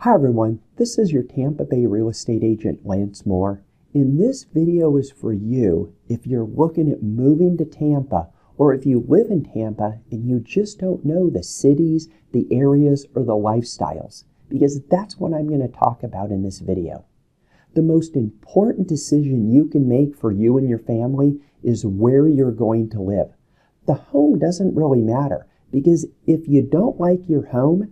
Hi everyone, this is your Tampa Bay real estate agent Lance Moore, and this video is for you if you're looking at moving to Tampa or if you live in Tampa and you just don't know the cities, the areas, or the lifestyles, because that's what I'm going to talk about in this video. The most important decision you can make for you and your family is where you're going to live. The home doesn't really matter, because if you don't like your home,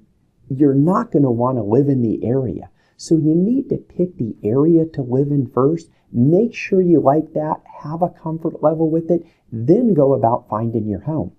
you're not going to want to live in the area. So you need to pick the area to live in first. Make sure you like that, have a comfort level with it, then go about finding your home.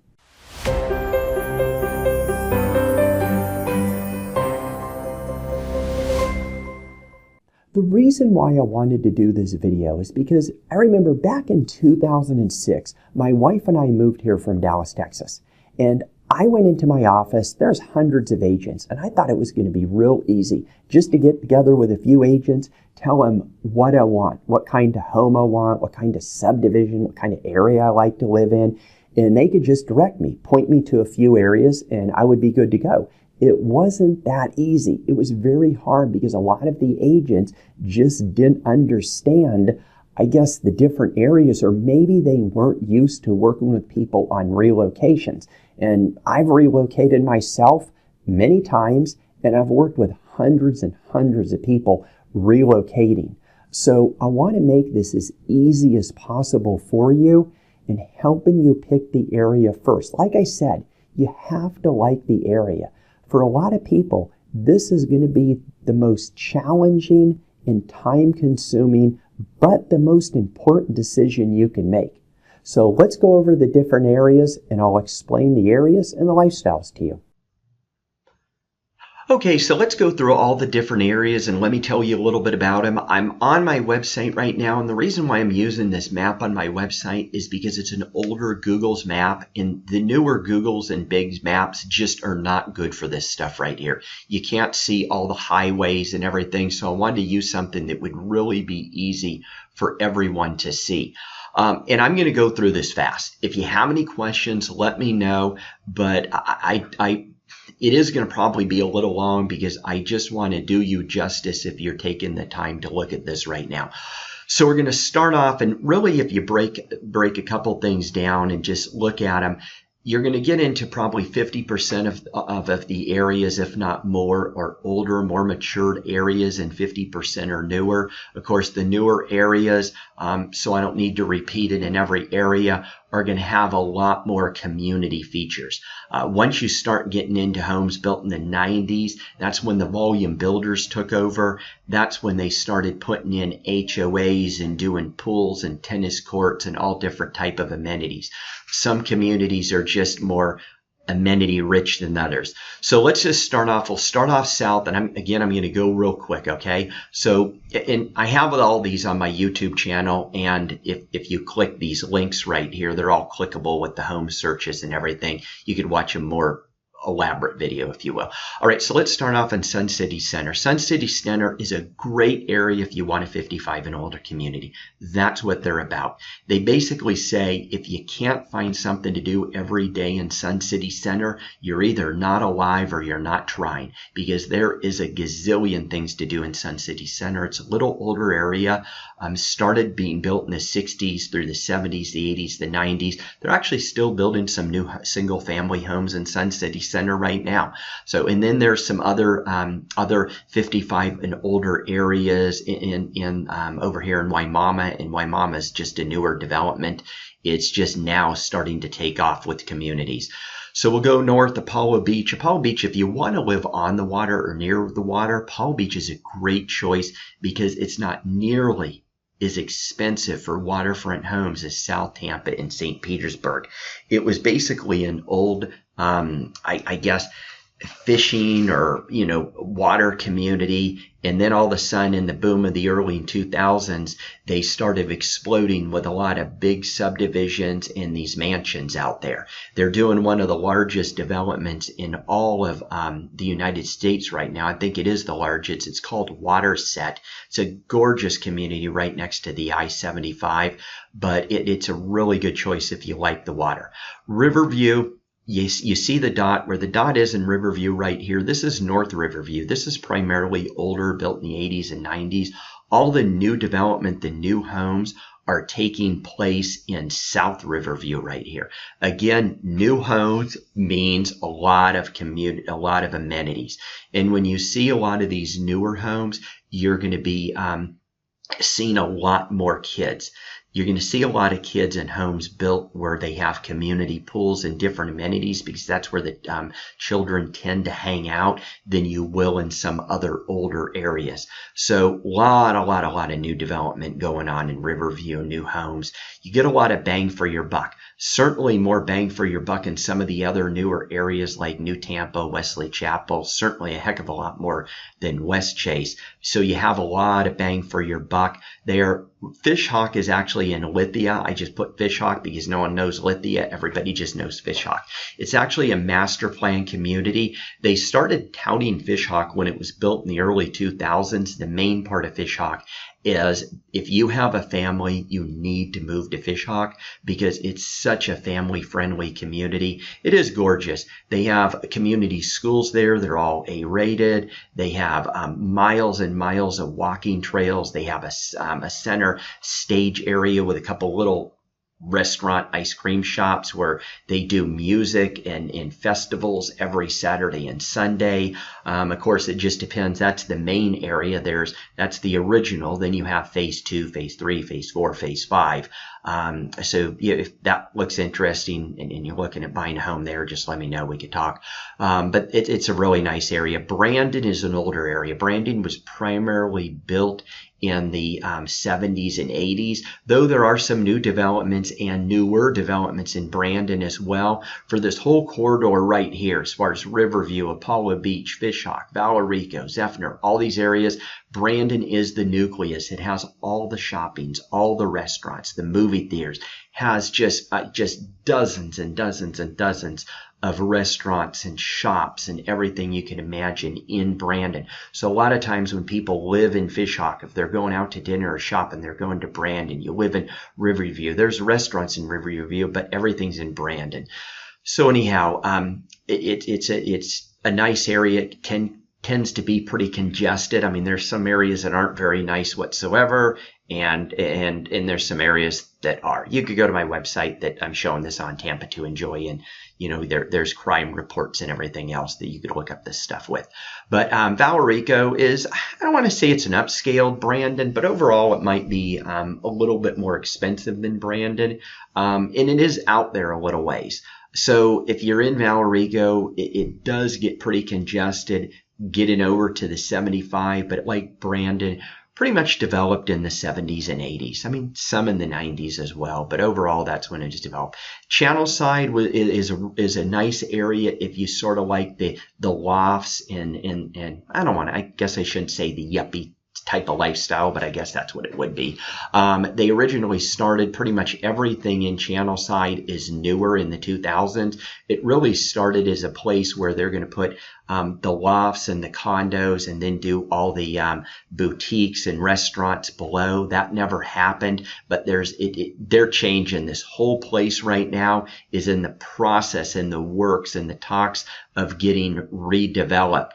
The reason why I wanted to do this video is because I remember back in 2006, my wife and I moved here from Dallas, Texas, and I went into my office. There's hundreds of agents, and I thought it was going to be real easy just to get together with a few agents, tell them what I want, what kind of home I want, what kind of subdivision, what kind of area I like to live in, and they could just direct me, point me to a few areas, and I would be good to go. It wasn't that easy. It was very hard because a lot of the agents just didn't understand, I guess, the different areas, or maybe they weren't used to working with people on relocations. And I've relocated myself many times, and I've worked with hundreds and hundreds of people relocating. So I want to make this as easy as possible for you and helping you pick the area first. Like I said, you have to like the area. For a lot of people, this is going to be the most challenging and time-consuming, but the most important decision you can make. So let's go over the different areas, and I'll explain the areas and the lifestyles to you. Okay, so let's go through all the different areas and let me tell you a little bit about them. I'm on my website right now, and the reason why I'm using this map on my website is because it's an older Google's map, and the newer Google's and Bing's maps just are not good for this stuff right here. You can't see all the highways and everything, so I wanted to use something that would really be easy for everyone to see. And I'm going to go through this fast. If you have any questions, let me know, but it is going to probably be a little long because I just want to do you justice if you're taking the time to look at this right now. So we're going to start off, and really if you break a couple things down and just look at them, you're going to get into probably 50% of the areas, if not more, are older, more matured areas, and 50% are newer. Of course, the newer areas, so I don't need to repeat it in every area, are going to have a lot more community features. Once you start getting into homes built in the 90s, that's when the volume builders took over. That's when they started putting in HOAs and doing pools and tennis courts and all different type of amenities. Some communities are just more amenity rich than others. So let's just start off. We'll start off south, and I'm going to go real quick, okay? So, and I have all these on my YouTube channel, and if you click these links right here, they're all clickable with the home searches and everything. You could watch a more elaborate video, if you will. All right, so let's start off in Sun City Center. Sun City Center is a great area if you want a 55 and older community. That's what they're about. They basically say if you can't find something to do every day in Sun City Center, you're either not alive or you're not trying, because there is a gazillion things to do in Sun City Center. It's a little older area. Started being built in the 60s through the 70s, the 80s, the 90s. They're actually still building some new single family homes in Sun City Center right now. So, and then there's some other 55 and older areas in over here in Wimauma, and Wimauma is just a newer development. It's just now starting to take off with communities. So we'll go north, Apollo Beach. Apollo Beach, if you want to live on the water or near the water, Apollo Beach is a great choice because it's not nearly as expensive for waterfront homes as South Tampa and St. Petersburg. It was basically an old, I guess, fishing or, water community. And then all of a sudden, in the boom of the early 2000s, they started exploding with a lot of big subdivisions and these mansions out there. They're doing one of the largest developments in all of the United States right now. I think it is the largest. It's called Waterset. It's a gorgeous community right next to the I-75, but it's a really good choice if you like the water. Riverview you see the dot, where the dot is in Riverview right here. This is North Riverview. This is primarily older, built in the 80s and 90s. All the new development, the new homes are taking place in South Riverview right here. Again, new homes means a lot of amenities. And when you see a lot of these newer homes, you're going to be seeing a lot more kids. You're going to see a lot of kids in homes built where they have community pools and different amenities, because that's where the children tend to hang out, than you will in some other older areas. So a lot of new development going on in Riverview, new homes. You get a lot of bang for your buck. Certainly more bang for your buck in some of the other newer areas like New Tampa, Wesley Chapel, certainly a heck of a lot more than West Chase. So you have a lot of bang for your buck there. Fishhawk is actually in Lithia. I just put Fishhawk because no one knows Lithia. Everybody just knows Fishhawk. It's actually a master plan community. They started touting Fishhawk when it was built in the early 2000s. The main part of Fishhawk is if you have a family, you need to move to Fishhawk because it's such a family-friendly community. It is gorgeous. They have community schools there. They're all A-rated. They have miles and miles of walking trails. They have a center stage area with a couple little restaurant ice cream shops where they do music and festivals every Saturday and Sunday. Of course, it just depends. That's the main area. That's the original. Then you have phase 2, phase 3, phase 4, phase 5. So yeah, if that looks interesting and you're looking at buying a home there, just let me know. We could talk. But it's a really nice area. Brandon is an older area. Brandon was primarily built in the 70s and 80s, though there are some new developments and newer developments in Brandon as well. For this whole corridor right here, as far as Riverview, Apollo Beach, Fishhawk, Valorico, Zephyr, all these areas, Brandon is the nucleus. It has all the shoppings, all the restaurants, the movie theaters, has just dozens and dozens and dozens of restaurants and shops and everything you can imagine in Brandon. So a lot of times when people live in Fishhawk, if they're going out to dinner or shopping, they're going to Brandon. You live in Riverview. There's restaurants in Riverview, but everything's in Brandon. So anyhow, it's a nice area. It tends to be pretty congested. I mean, there's some areas that aren't very nice whatsoever, and there's some areas that are. You could go to my website that I'm showing this on, Tampa to Enjoy, and you know there's crime reports and everything else that you could look up this stuff with. But Valorico is, I don't want to say it's an upscaled Brandon, but overall it might be a little bit more expensive than Brandon, and it is out there a little ways. So if you're in Valorico, it does get pretty congested getting over to the 75, but like Brandon, pretty much developed in the 70s and 80s. I mean, some in the 90s as well, but overall that's when it was developed. Channelside is a nice area if you sort of like the lofts and I guess I shouldn't say the yuppie type of lifestyle, but I guess that's what it would be. They originally started pretty much everything in Channelside is newer in the 2000s. It really started as a place where they're going to put the lofts and the condos and then do all the boutiques and restaurants below. That never happened, but they're changing. This whole place right now is in the process, in the works, in the talks of getting redeveloped.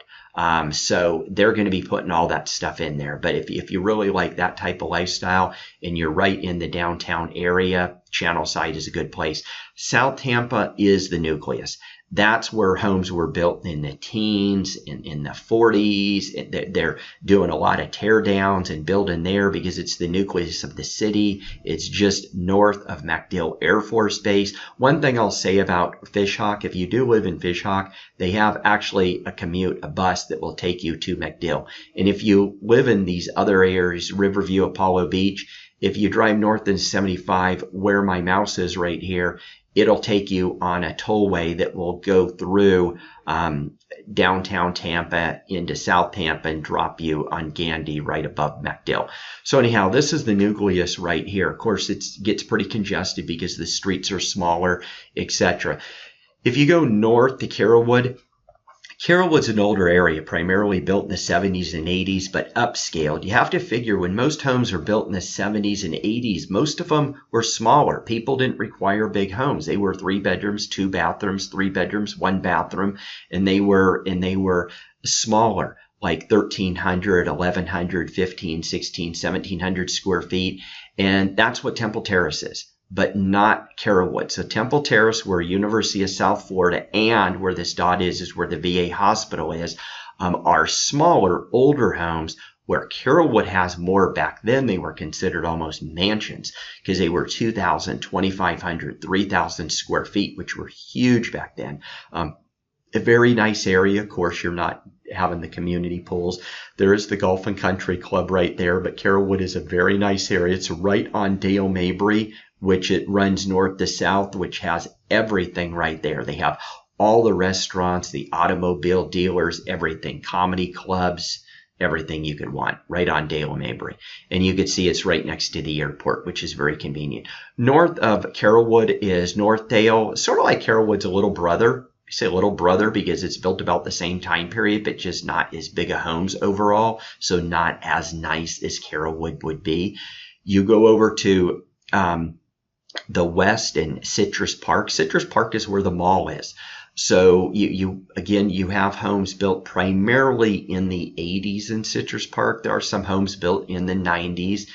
So they're going to be putting all that stuff in there. But if you really like that type of lifestyle and you're right in the downtown area, Channelside is a good place. South Tampa is the nucleus. That's where homes were built in the teens, in the 40s. They're doing a lot of tear downs and building there because it's the nucleus of the city. It's just north of MacDill Air Force Base. One thing I'll say about Fishhawk, if you do live in Fishhawk, they have actually a bus that will take you to MacDill. And if you live in these other areas, Riverview, Apollo Beach, if you drive north in 75, where my mouse is right here, it'll take you on a tollway that will go through downtown Tampa into South Tampa and drop you on Gandy right above MacDill. So anyhow, this is the nucleus right here. Of course, it gets pretty congested because the streets are smaller, etc. If you go north to Carrollwood, Carrollwood's an older area, primarily built in the 70s and 80s, but upscaled. You have to figure when most homes are built in the 70s and 80s, most of them were smaller. People didn't require big homes. They were 3 bedrooms, 2 bathrooms, 3 bedrooms, 1 bathroom, and they were smaller, like 1,300, 1,100, 15, 16, 1,700 square feet. And that's what Temple Terrace is, but not Carrollwood. So Temple Terrace, where University of South Florida and where this dot is where the VA hospital is, are smaller, older homes, where Carrollwood has more. Back then, they were considered almost mansions because they were 2,000, 2,500, 3,000 square feet, which were huge back then. A very nice area. Of course, you're not having the community pools. There is the Golf and Country Club right there, but Carrollwood is a very nice area. It's right on Dale Mabry, which it runs north to south, which has everything right there. They have all the restaurants, the automobile dealers, everything, comedy clubs, everything you could want, right on Dale Mabry. And you can see it's right next to the airport, which is very convenient. North of Carrollwood is Northdale, sort of like Carrollwood's a little brother. I say little brother because it's built about the same time period, but just not as big a homes overall, so not as nice as Carrollwood would be. You go over to the west in Citrus Park. Citrus Park is where the mall is. So you have homes built primarily in the 80s in Citrus Park. There are some homes built in the 90s.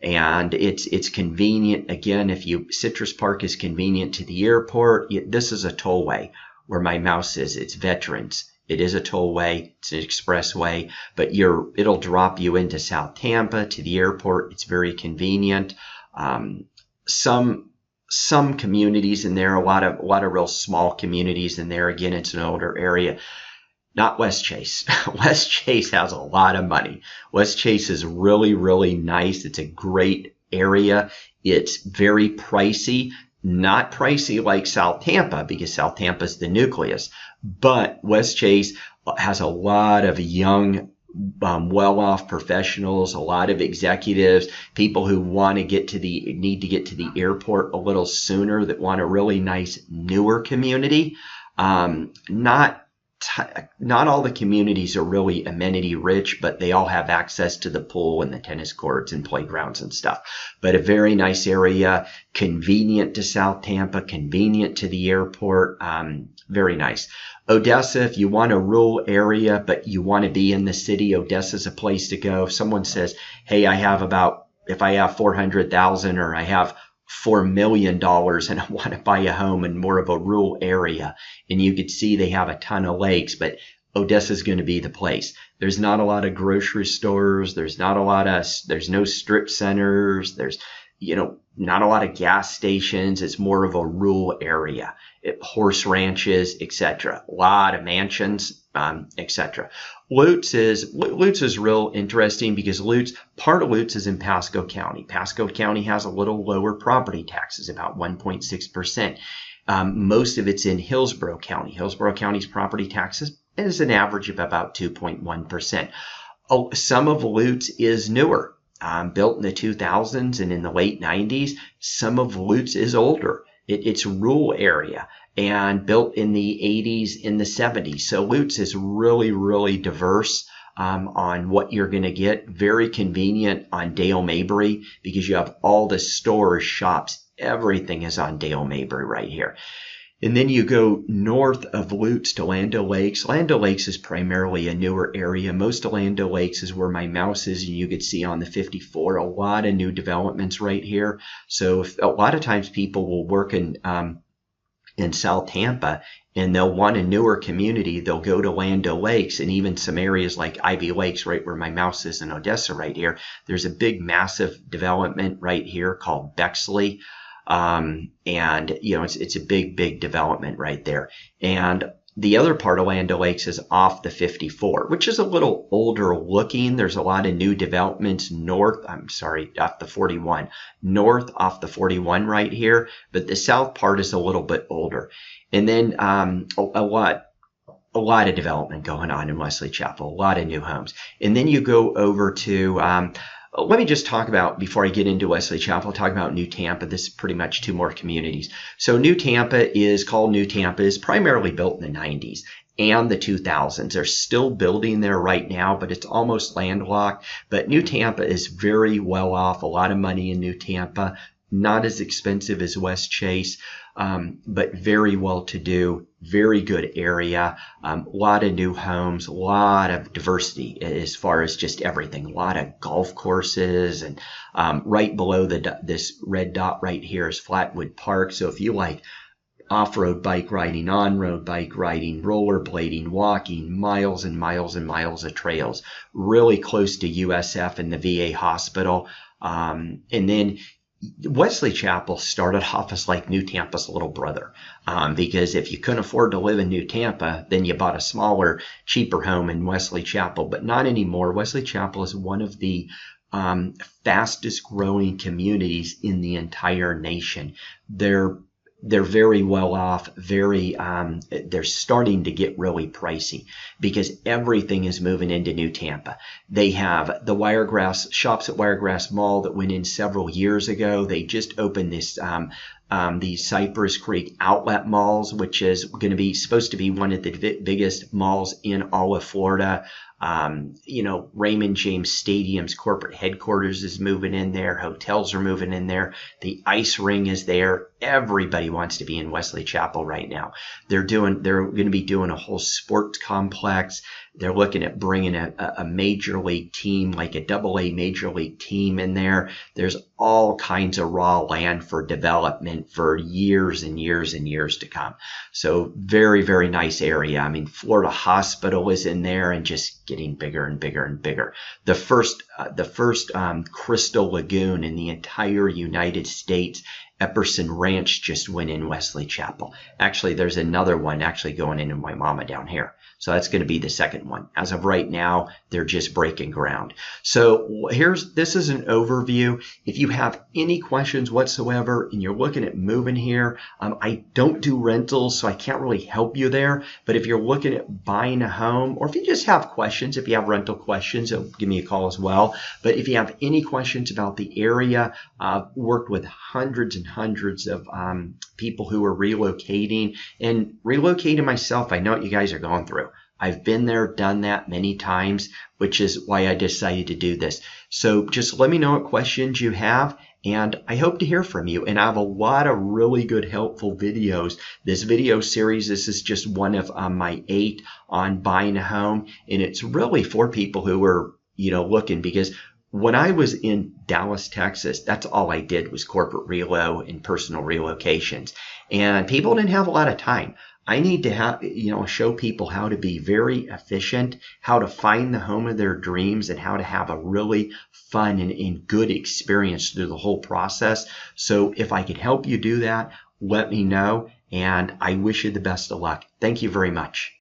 And it's convenient. Again, Citrus Park is convenient to the airport. This is a tollway where my mouse is. It's Veterans. It is a tollway. It's an expressway, but it'll drop you into South Tampa to the airport. It's very convenient. Some communities in there, a lot of real small communities in there. Again, it's an older area. Not West Chase. West Chase has a lot of money. West Chase is really, really nice. It's a great area. It's very pricey. Not pricey like South Tampa because South Tampa is the nucleus. But West Chase has a lot of young, well-off professionals, a lot of executives, people who need to get to the airport a little sooner, that want a really nice, newer community. Not all the communities are really amenity rich, but they all have access to the pool and the tennis courts and playgrounds and stuff. But a very nice area, convenient to South Tampa, convenient to the airport, very nice. Odessa, if you want a rural area, but you want to be in the city, Odessa's a place to go. If someone says, hey, if I have 400,000 or I have $4 million and I want to buy a home in more of a rural area, and you could see they have a ton of lakes, but Odessa is going to be the place. There's not a lot of grocery stores. There's no strip centers. There's, not a lot of gas stations. It's more of a rural area. Horse ranches, etc. A lot of mansions, etc. Lutz is real interesting because part of Lutz is in Pasco County. Pasco County has a little lower property taxes, about 1.6%. Most of it's in Hillsborough County. Hillsborough County's property taxes is an average of about 2.1%. Some of Lutz is newer, built in the 2000s and in the late 90s. Some of Lutz is older. It's a rural area and built in the 80s, in the 70s. So Lutz is really, really diverse on what you're going to get. Very convenient on Dale Mabry because you have all the stores, shops, everything is on Dale Mabry right here. And then you go north of Lutz to Land O'Lakes. Land O'Lakes is primarily a newer area. Most of Land O'Lakes is where my mouse is, and you could see on the 54 a lot of new developments right here. So a lot of times people will work in South Tampa and they'll want a newer community. They'll go to Land O'Lakes, and even some areas like Ivy Lakes, right where my mouse is in Odessa right here. There's a big, massive development right here called Bexley. It's a big development right there. And the other part of Land O'Lakes is off the 54, which is a little older looking. There's a lot of new developments off the 41, north off the 41 right here. But the south part is a little bit older. And then, a lot of development going on in Wesley Chapel, a lot of new homes. And then you go over to, let me just talk about, before I get into Wesley Chapel, talk about New Tampa. This is pretty much 2 more communities. So New Tampa is called New Tampa. It's primarily built in the 90s. and the 2000s. They're still building there right now, but it's almost landlocked. But New Tampa is very well off. A lot of money in New Tampa. Not as expensive as West Chase, but very well to do. Very good area. A lot of new homes, a lot of diversity as far as just everything. A lot of golf courses, and right below this red dot right here is Flatwood Park. So if you like off-road bike riding, on-road bike riding, rollerblading, walking, miles and miles and miles of trails, really close to USF and the VA hospital. And then Wesley Chapel started off as like New Tampa's little brother, because if you couldn't afford to live in New Tampa, then you bought a smaller, cheaper home in Wesley Chapel, but not anymore. Wesley Chapel is one of the fastest growing communities in the entire nation. They're very well off, they're starting to get really pricey because everything is moving into New Tampa. They have the Wiregrass shops at Wiregrass Mall that went in several years ago. They just opened this the Cypress Creek Outlet Malls, which is going to be supposed to be one of the biggest malls in all of Florida. Raymond James Stadium's corporate headquarters is moving in there. Hotels are moving in there. The ice ring is there. Everybody wants to be in Wesley Chapel right now. They're going to be doing a whole sports complex. They're looking at bringing a major league team, like a AA major league team in there. There's all kinds of raw land for development for years and years and years to come. So very, very nice area. I mean, Florida Hospital is in there and just getting bigger and bigger and bigger. The first Crystal Lagoon in the entire United States, Epperson Ranch, just went in Wesley Chapel. Actually, there's another one actually going in my mama down here. So that's going to be the second one. As of right now, they're just breaking ground. So this is an overview. If you have any questions whatsoever and you're looking at moving here, I don't do rentals, so I can't really help you there. But if you're looking at buying a home, or if you just have questions, if you have rental questions, give me a call as well. But if you have any questions about the area, I've worked with hundreds and hundreds of people who are relocating, and relocating myself. I know what you guys are going through. I've been there, done that many times, which is why I decided to do this. So just let me know what questions you have, and I hope to hear from you. And I have a lot of really good, helpful videos. This video series, this is just one of my 8 on buying a home, and it's really for people who are, looking, because when I was in Dallas, Texas, that's all I did was corporate relo and personal relocations. And people didn't have a lot of time. I need to have, show people how to be very efficient, how to find the home of their dreams, and how to have a really fun and good experience through the whole process. So if I could help you do that, let me know, and I wish you the best of luck. Thank you very much.